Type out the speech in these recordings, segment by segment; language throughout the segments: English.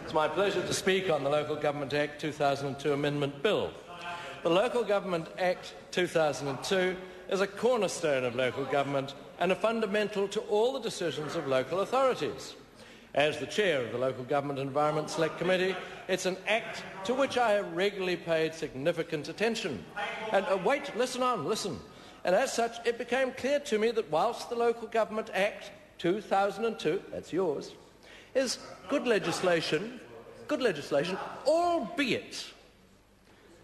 It's my pleasure to speak on the Local Government Act 2002 Amendment Bill. The Local Government Act 2002 is a cornerstone of local government and a fundamental to all the decisions of local authorities. As the chair of the Local Government Environment Select Committee, it's an act to which I have regularly paid significant attention. And listen. And as such, it became clear to me that whilst the Local Government Act 2002, that's yours, is good legislation, albeit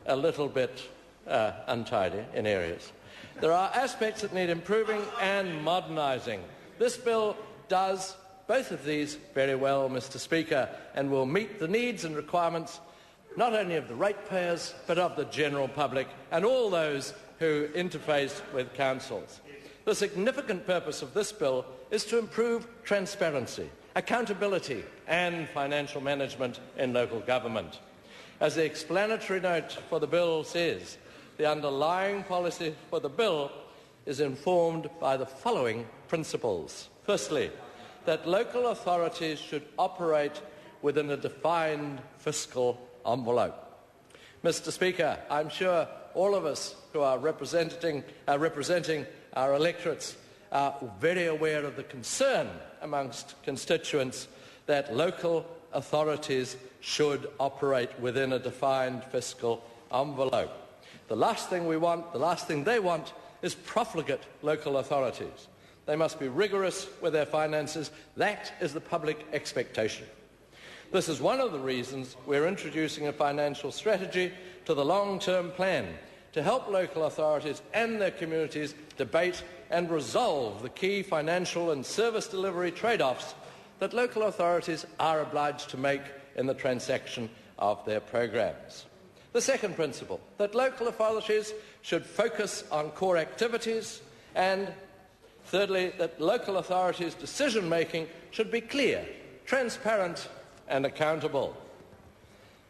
a little bit untidy in areas, there are aspects that need improving and modernising. This bill does both of these very well, Mr. Speaker, and will meet the needs and requirements not only of the ratepayers but of the general public and all those who interface with councils. The significant purpose of this bill is to improve transparency, accountability and financial management in local government. As the explanatory note for the bill says, the underlying policy for the bill is informed by the following principles. Firstly, that local authorities should operate within a defined fiscal envelope. Mr. Speaker, I'm sure all of us who are representing our electorates are very aware of the concern amongst constituents that local authorities should operate within a defined fiscal envelope. The last thing they want is profligate local authorities. They must be rigorous with their finances. That is the public expectation. This is one of the reasons we're introducing a financial strategy to the long-term plan to help local authorities and their communities debate and resolve the key financial and service delivery trade-offs that local authorities are obliged to make in the transaction of their programs. The second principle, that local authorities should focus on core activities, and thirdly, that local authorities' decision-making should be clear, transparent and accountable.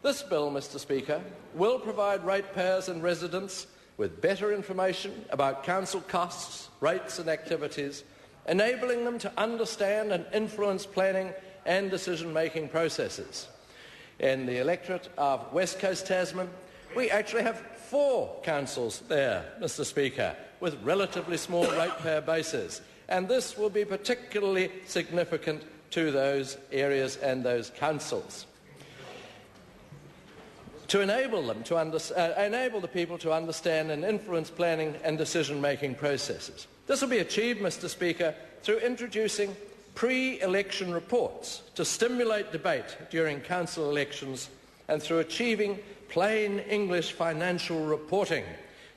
This bill, Mr. Speaker, will provide ratepayers and residents with better information about council costs, rates and activities, enabling them to understand and influence planning and decision-making processes. In the electorate of West Coast Tasman, we actually have 4 councils there, Mr. Speaker, with relatively small ratepayer bases, and this will be particularly significant to those areas and those councils. To enable the people to understand and influence planning and decision-making processes. This will be achieved, Mr. Speaker, through introducing pre-election reports to stimulate debate during council elections and through achieving plain English financial reporting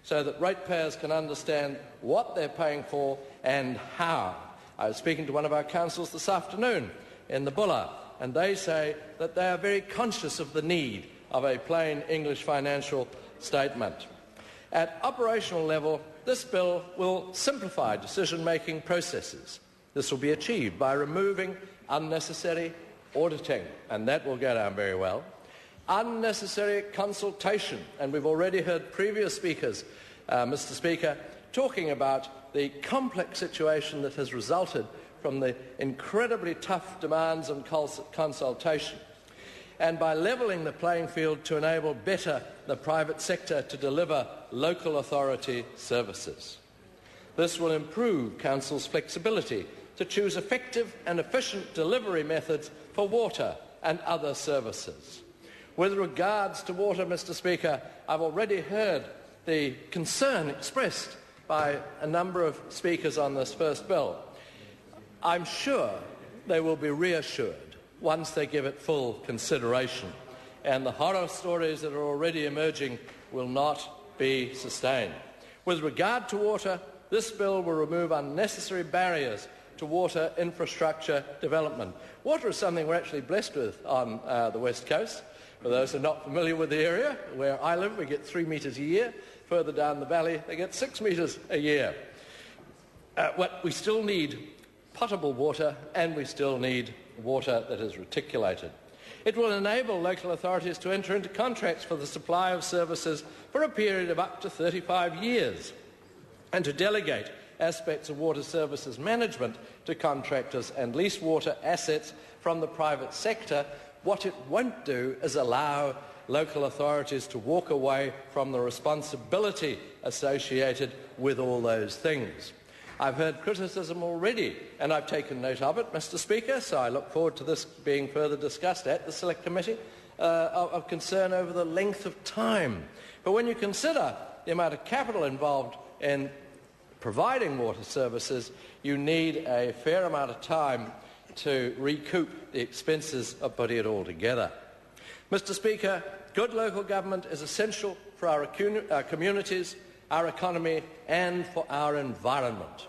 so that ratepayers can understand what they're paying for and how. I was speaking to one of our councils this afternoon in the Bulla, and they say that they are very conscious of the need of a plain English financial statement. At operational level, this bill will simplify decision-making processes. This will be achieved by removing unnecessary auditing, and that will go down very well. Unnecessary consultation, and we've already heard previous speakers, Mr. Speaker, talking about the complex situation that has resulted from the incredibly tough demands and consultation. And by levelling the playing field to enable better the private sector to deliver local authority services. This will improve councils' flexibility to choose effective and efficient delivery methods for water and other services. With regards to water, Mr. Speaker, I've already heard the concern expressed by a number of speakers on this first bill. I'm sure they will be reassured once they give it full consideration, and the horror stories that are already emerging will not be sustained. With regard to water, this bill will remove unnecessary barriers to water infrastructure development. Water is something we're actually blessed with on the West Coast. For those who are not familiar with the area, where I live, we get 3 metres a year. Further down the valley, they get 6 metres a year. We still need potable water, and we still need water that is reticulated. It will enable local authorities to enter into contracts for the supply of services for a period of up to 35 years and to delegate aspects of water services management to contractors and lease water assets from the private sector What it won't do is allow local authorities to walk away from the responsibility associated with all those things. I've heard criticism already, and I've taken note of it, Mr. Speaker, so I look forward to this being further discussed at the Select Committee, of concern over the length of time. But when you consider the amount of capital involved in providing water services, you need a fair amount of time to recoup the expenses of putting it all together. Mr. Speaker, good local government is essential for our communities, our economy and for our environment.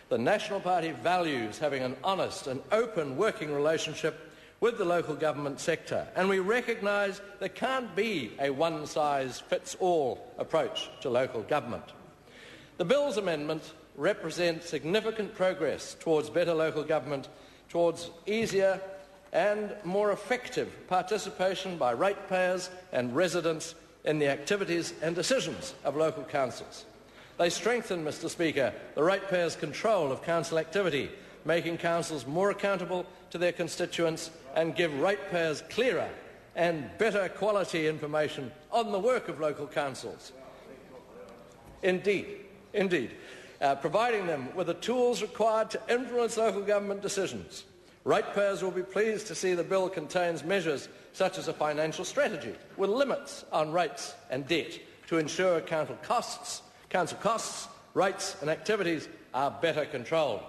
The National Party values having an honest and open working relationship with the local government sector, and we recognise there can't be a one-size-fits-all approach to local government. The Bill's amendment represents significant progress towards better local government, towards easier and more effective participation by ratepayers and residents in the activities and decisions of local councils. They strengthen, Mr. Speaker, the ratepayers' control of council activity, making councils more accountable to their constituents and give ratepayers clearer and better quality information on the work of local councils. Indeed, providing them with the tools required to influence local government decisions. Ratepayers will be pleased to see the bill contains measures such as a financial strategy with limits on rates and debt to ensure council costs, rates and activities are better controlled.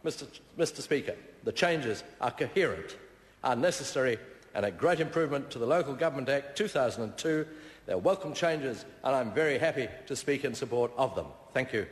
Mr. Speaker, the changes are coherent, are necessary and a great improvement to the Local Government Act 2002. They're welcome changes and I'm very happy to speak in support of them. Thank you.